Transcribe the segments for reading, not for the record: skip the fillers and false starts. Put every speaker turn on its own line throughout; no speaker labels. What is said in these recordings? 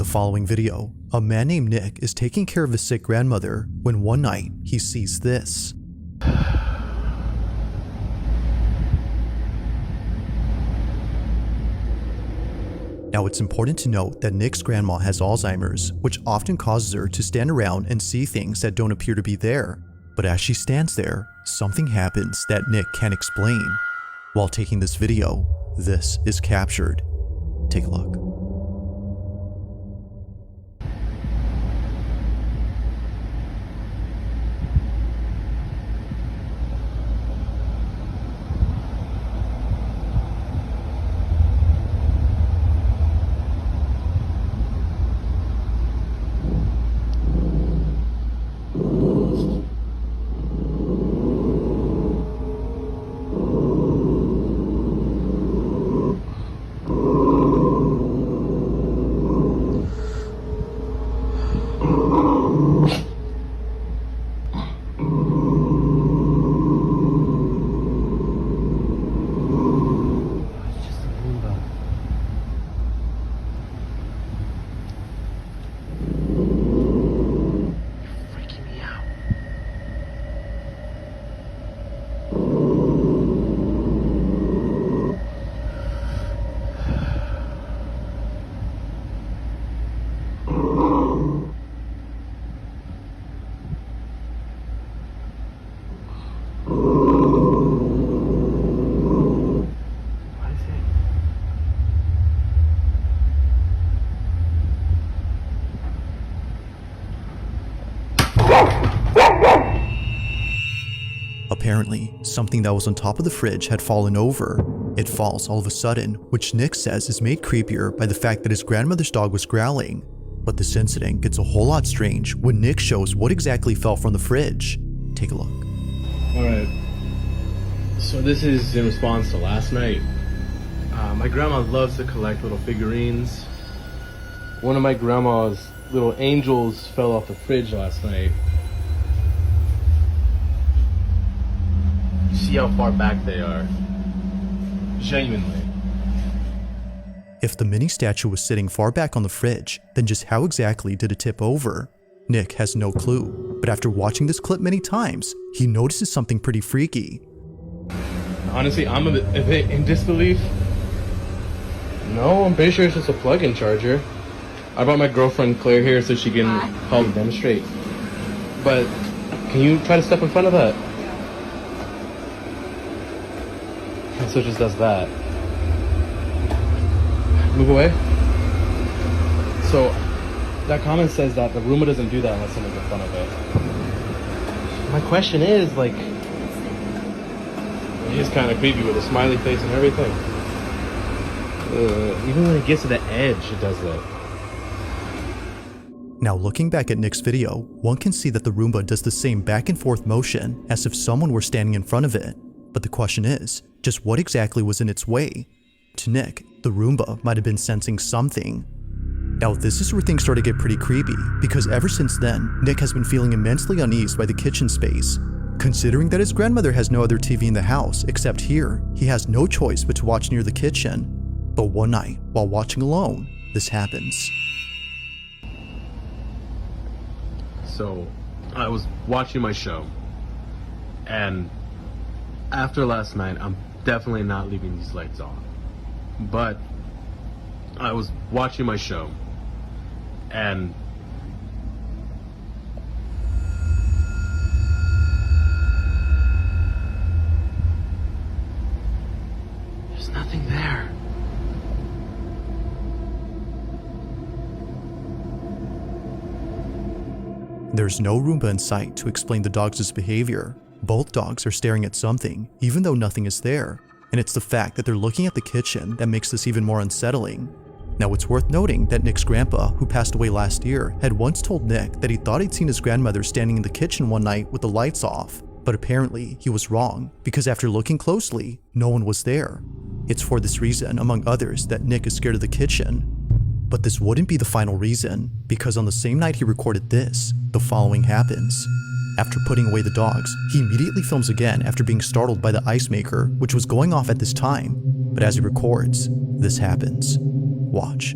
following video, a man named Nick is taking care of his sick grandmother when one night he sees this. Now, it's important to note that Nick's grandma has Alzheimer's, which often causes her to stand around and see things that don't appear to be there. But as she stands there, something happens that Nick can't explain. While taking this video, this is captured. Take a look. Apparently, something that was on top of the fridge had fallen over. It falls all of a sudden, which Nick says is made creepier by the fact that his grandmother's dog was growling. But this incident gets a whole lot strange when Nick shows what exactly fell from the fridge. Take a look.
Alright, so this is in response to last night. My grandma loves to collect little figurines. One of my grandma's little angels fell off the fridge last night. See how far back they are. Genuinely.
If the mini statue was sitting far back on the fridge, then just how exactly did it tip over? Nick has no clue, but after watching this clip many times, he notices something pretty freaky.
Honestly, I'm a bit in disbelief. No, I'm pretty sure it's just a plug-in charger. I brought my girlfriend Claire here so she can help demonstrate. But can you try to step in front of that? And so it just does that. Move away. So that comment says that the Roomba doesn't do that unless someone's in front of it. My question is, like, he is kind of creepy with a smiley face and everything. Even when it gets to the edge, it does that.
Now, looking back at Nick's video, one can see that the Roomba does the same back and forth motion as if someone were standing in front of it. But the question is, just what exactly was in its way? To Nick, the Roomba might have been sensing something. Now, this is where things start to get pretty creepy, because ever since then, Nick has been feeling immensely uneased by the kitchen space. Considering that his grandmother has no other TV in the house except here, he has no choice but to watch near the kitchen. But one night, while watching alone, this happens.
So, I was watching my show, and after last night, I'm definitely not leaving these lights on. But I was watching my show, and there's nothing there.
There's no Roomba in sight to explain the dogs' behavior. Both dogs are staring at something, even though nothing is there. And it's the fact that they're looking at the kitchen that makes this even more unsettling. Now, it's worth noting that Nick's grandpa, who passed away last year, had once told Nick that he thought he'd seen his grandmother standing in the kitchen one night with the lights off. But apparently, he was wrong, because after looking closely, no one was there. It's for this reason, among others, that Nick is scared of the kitchen. But this wouldn't be the final reason, because on the same night he recorded this, the following happens. After putting away the dogs, he immediately films again after being startled by the ice maker, which was going off at this time. But as he records, this happens. Watch.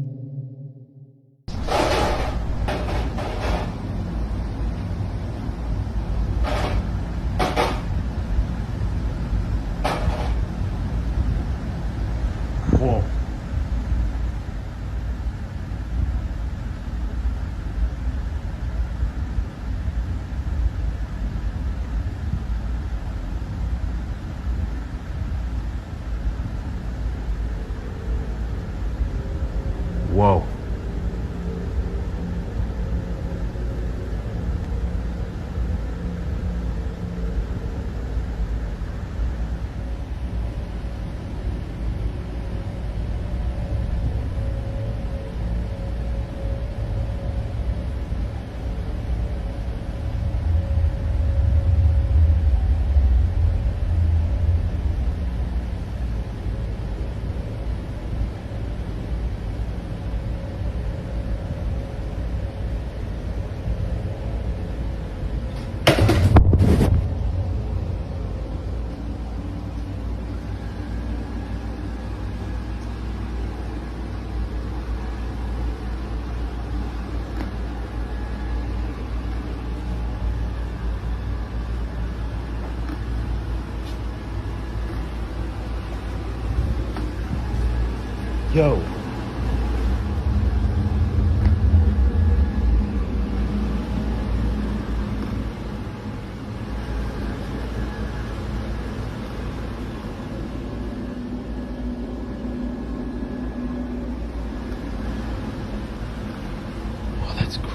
go. Oh, that's cool.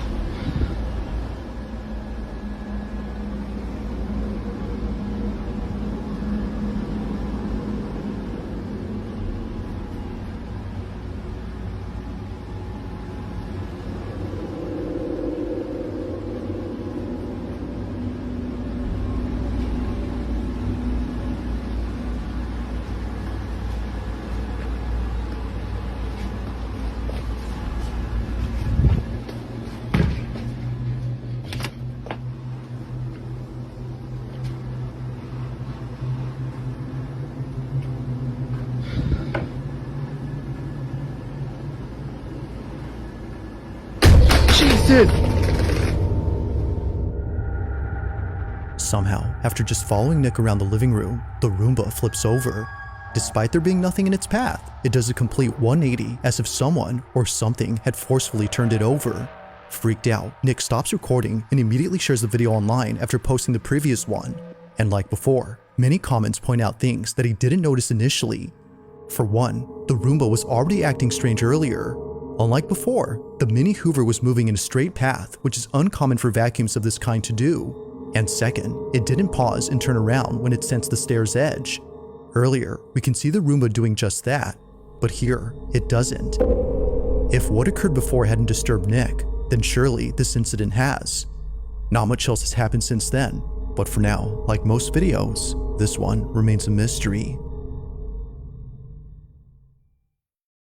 Jesus!
Somehow, after just following Nick around the living room, the Roomba flips over. Despite there being nothing in its path, it does a complete 180 as if someone or something had forcefully turned it over. Freaked out, Nick stops recording and immediately shares the video online after posting the previous one. And like before, many comments point out things that he didn't notice initially. For one, the Roomba was already acting strange earlier. Unlike before, the Mini Hoover was moving in a straight path, which is uncommon for vacuums of this kind to do. And second, it didn't pause and turn around when it sensed the stair's edge. Earlier, we can see the Roomba doing just that, but here, it doesn't. If what occurred before hadn't disturbed Nick, then surely this incident has. Not much else has happened since then, but for now, like most videos, this one remains a mystery.